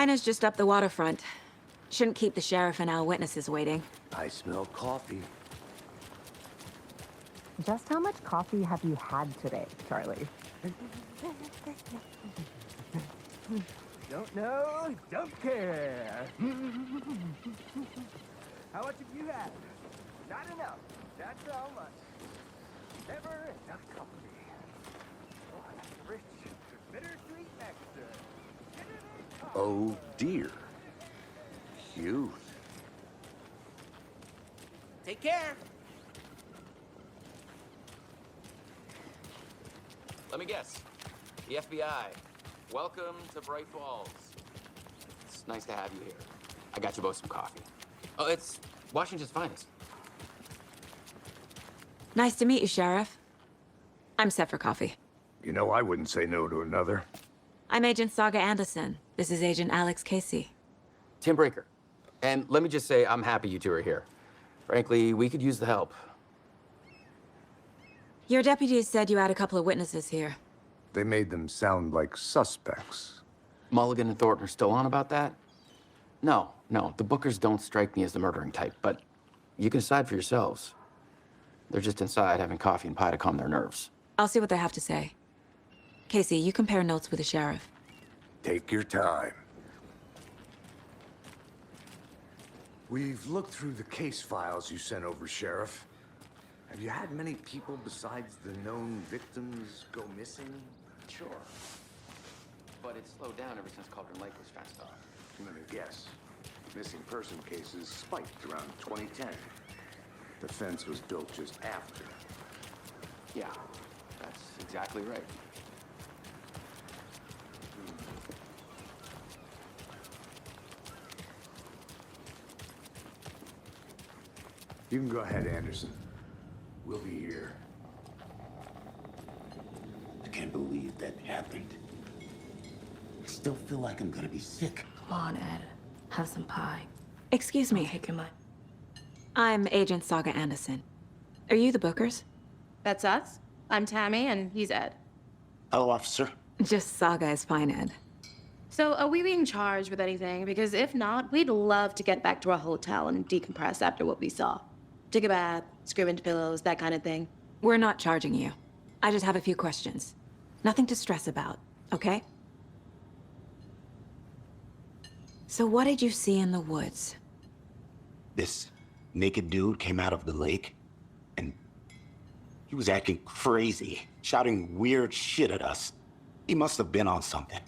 Mine is just up the waterfront. Shouldn't keep the sheriff and our witnesses waiting. I smell coffee. Just how much coffee have you had today, Charlie? Don't know, don't care. How much have you had? Not enough. That's how much. Never enough coffee. Oh, that's rich, bittersweet nectar. Oh dear. Cute. Take care. Let me guess. The FBI. Welcome to Bright Falls. It's nice to have you here. I got you both some coffee. Oh, it's Washington's finest. Nice to meet you, Sheriff. I'm set for coffee. You know, I wouldn't say no to another. I'm Agent Saga Anderson. This is Agent Alex Casey. Tim Breaker. And let me just say, I'm happy you two are here. Frankly, we could use the help. Your deputies said you had a couple of witnesses here. They made them sound like suspects. Mulligan and Thornton are still on about that? No, the Bookers don't strike me as the murdering type, but you can decide for yourselves. They're just inside having coffee and pie to calm their nerves. I'll see what they have to say. Casey, you compare notes with the sheriff. Take your time. We've looked through the case files you sent over, Sheriff. Have you had many people besides the known victims go missing? Sure. But it's slowed down ever since Cauldron Lake was fenced off. Let me guess. Missing person cases spiked around 2010. The fence was built just after. Yeah, that's exactly right. You can go ahead, Anderson. We'll be here. I can't believe that happened. I still feel like I'm gonna be sick. Come on, Ed. Have some pie. Excuse me. Take your mind. I'm Agent Saga Anderson. Are you the Bookers? That's us. I'm Tammy, and he's Ed. Hello, officer. Just Saga is fine, Ed. So, are we being charged with anything? Because if not, we'd love to get back to our hotel and decompress after what we saw. Take a bath, scream into pillows, that kind of thing. We're not charging you. I just have a few questions. Nothing to stress about, okay? So what did you see in the woods? This naked dude came out of the lake, and he was acting crazy, shouting weird shit at us. He must have been on something.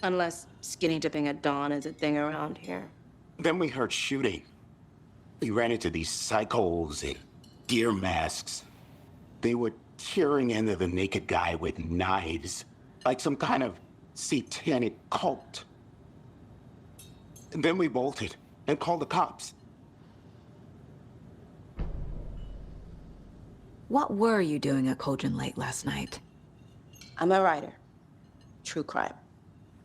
Unless skinny dipping at dawn is a thing around here. Then we heard shooting. We ran into these psychos in deer masks. They were tearing into the naked guy with knives, like some kind of satanic cult. And then we bolted and called the cops. What were you doing at Cauldron Lake last night? I'm a writer. True crime.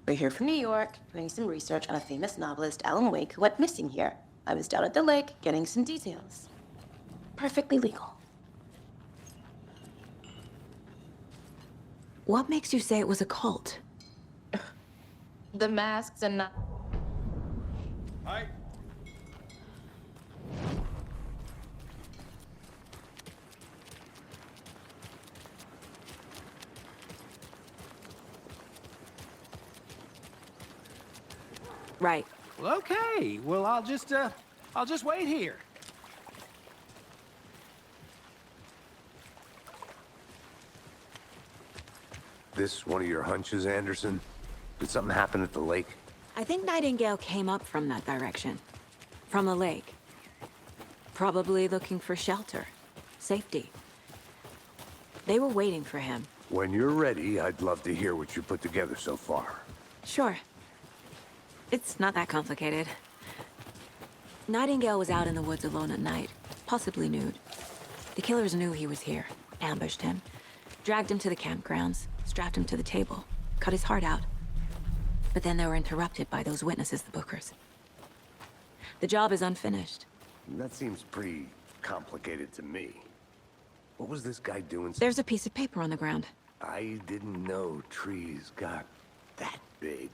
We're here from New York, doing some research on a famous novelist, Alan Wake, who went missing here. I was down at the lake, getting some details. Perfectly legal. What makes you say it was a cult? The masks and not... Hi. Right. Well, okay. Well, I'll just wait here. This one of your hunches, Anderson? Did something happen at the lake? I think Nightingale came up from that direction. From the lake. Probably looking for shelter. Safety. They were waiting for him. When you're ready, I'd love to hear what you put together so far. Sure. It's not that complicated. Nightingale was out in the woods alone at night, possibly nude. The killers knew he was here, ambushed him, dragged him to the campgrounds, strapped him to the table, cut his heart out. But then they were interrupted by those witnesses, the Bookers. The job is unfinished. That seems pretty complicated to me. What was this guy doing? There's a piece of paper on the ground. I didn't know trees got that big.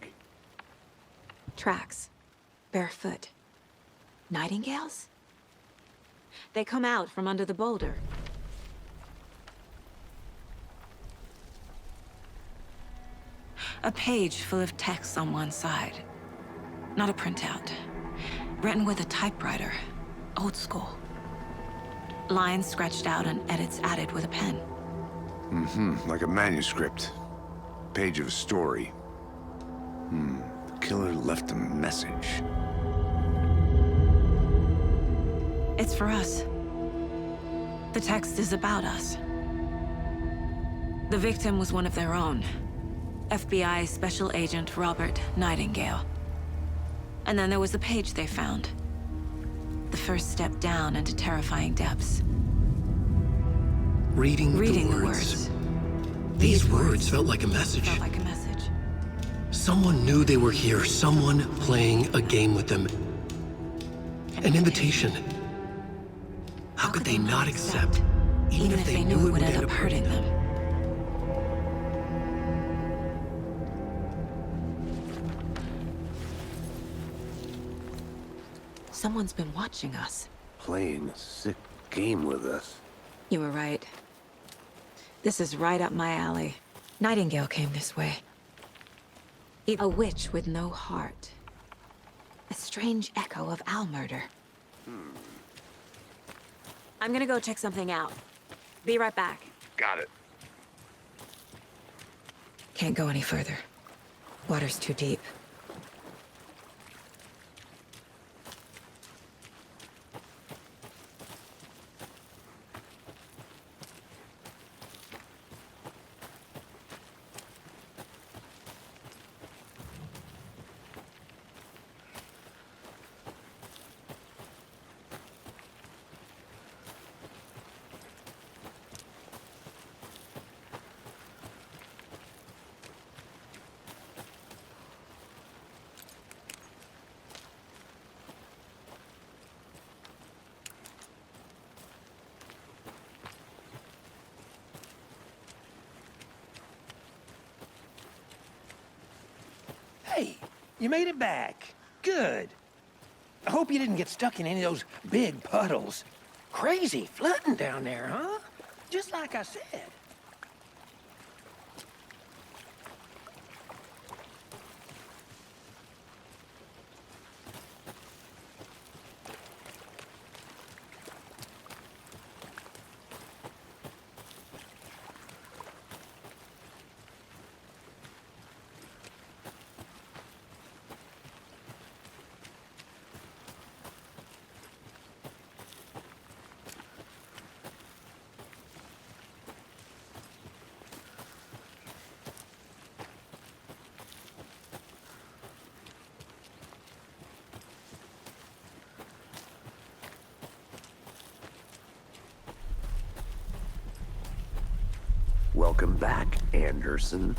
Tracks. Barefoot. Nightingales? They come out from under the boulder. A page full of text on one side. Not a printout. Written with a typewriter. Old school. Lines scratched out and edits added with a pen. Like a manuscript. Page of a story. The killer left a message. It's for us. The text is about us. The victim was one of their own. FBI Special Agent Robert Nightingale. And then there was the page they found. The first step down into terrifying depths. Reading the words. These words felt like a message. Felt like a message. Someone knew they were here, someone playing a game with them. An invitation. How could they not accept, even if they knew it would end up hurting them? Someone's been watching us. Playing a sick game with us. You were right. This is right up my alley. Nightingale came this way. A witch with no heart. A strange echo of owl murder. I'm gonna go check something out. Be right back. Got it. Can't go any further. Water's too deep. Hey, you made it back. Good. I hope you didn't get stuck in any of those big puddles. Crazy flooding down there, huh? Just like I said. Welcome back, Anderson.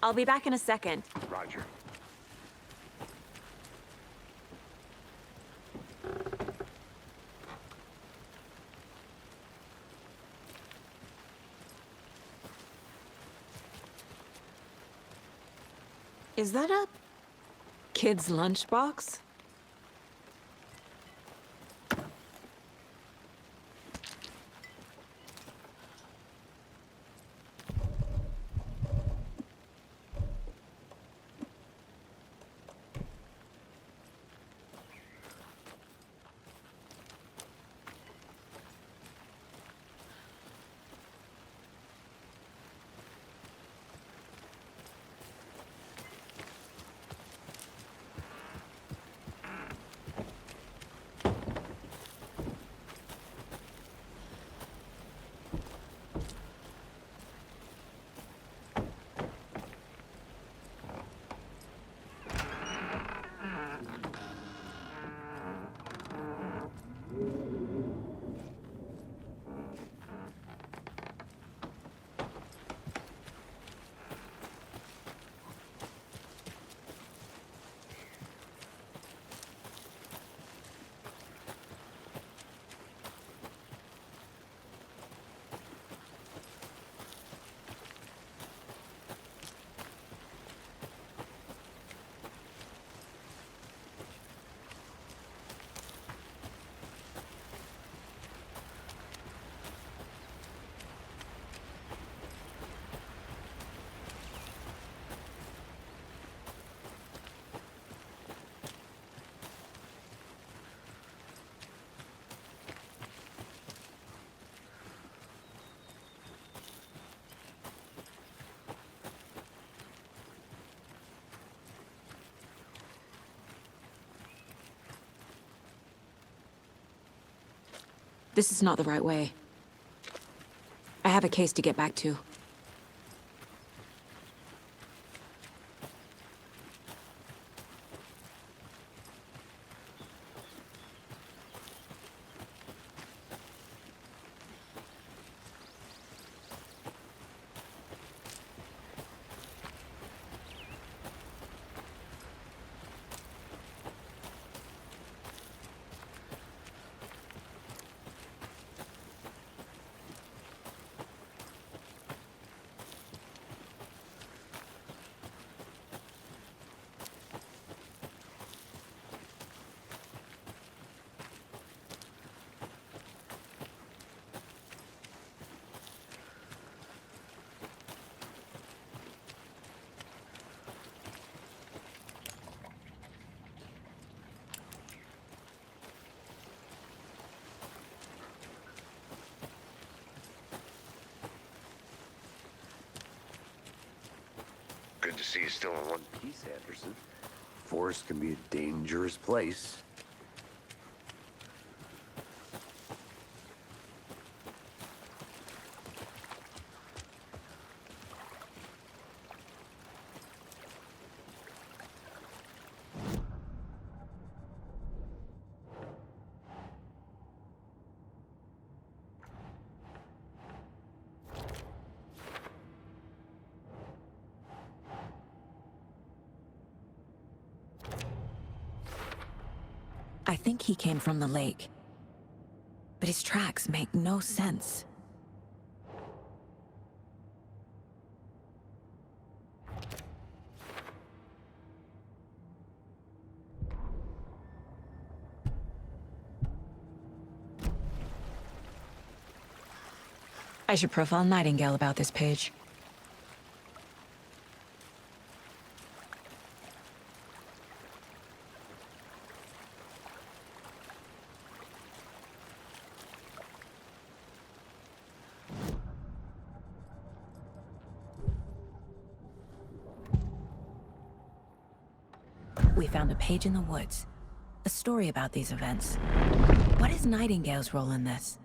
I'll be back in a second. Roger. Is that a kid's lunchbox? This is not the right way. I have a case to get back to. Good to see you still in one piece, Anderson. Forest can be a dangerous place. I think he came from the lake. But his tracks make no sense. I should profile Nightingale about this page. We found a page in the woods. A story about these events. What is Nightingale's role in this?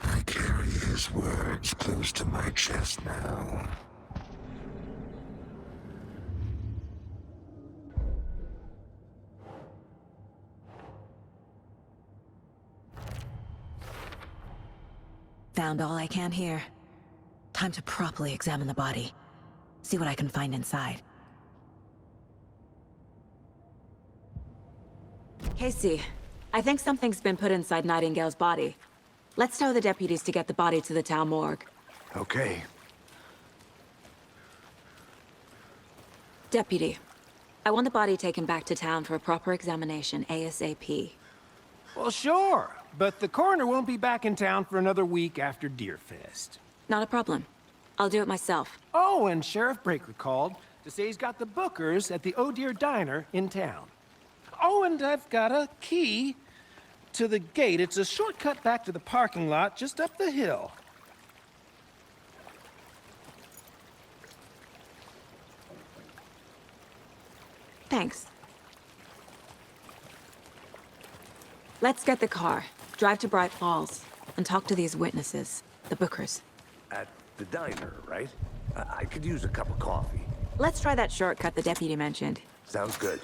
I carry his words close to my chest now. Found all I can here. Time to properly examine the body. See what I can find inside. Casey, I think something's been put inside Nightingale's body. Let's tell the deputies to get the body to the town morgue. Okay. Deputy, I want the body taken back to town for a proper examination ASAP. Well, sure, but the coroner won't be back in town for another week after Deerfest. Not a problem. I'll do it myself. Oh, and Sheriff Breaker called to say he's got the Bookers at the Oh Dear Diner in town. Oh, and I've got a key to the gate. It's a shortcut back to the parking lot just up the hill. Thanks. Let's get the car, drive to Bright Falls, and talk to these witnesses, the Bookers. At the diner, right? I could use a cup of coffee. Let's try that shortcut the deputy mentioned. Sounds good.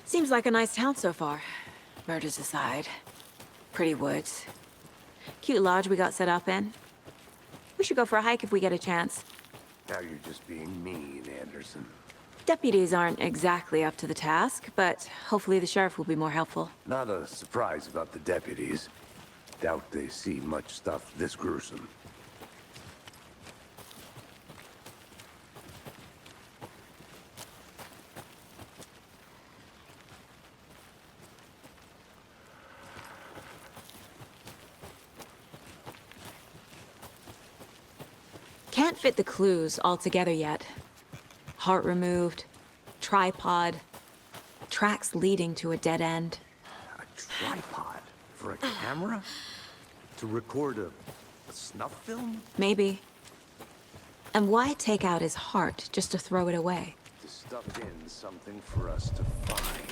Seems like a nice town so far. Murders aside. Pretty woods. Cute lodge we got set up in. We should go for a hike if we get a chance. Now you're just being mean, Anderson. Deputies aren't exactly up to the task, but hopefully the sheriff will be more helpful. Not a surprise about the deputies. Doubt they see much stuff this gruesome. Can't fit the clues all together yet. Heart removed, tripod, tracks leading to a dead end. A tripod? For a camera? To record a snuff film? Maybe. And why take out his heart just to throw it away? To stuff in something for us to find.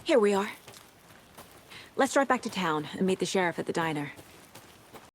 Here we are. Let's drive back to town and meet the sheriff at the diner.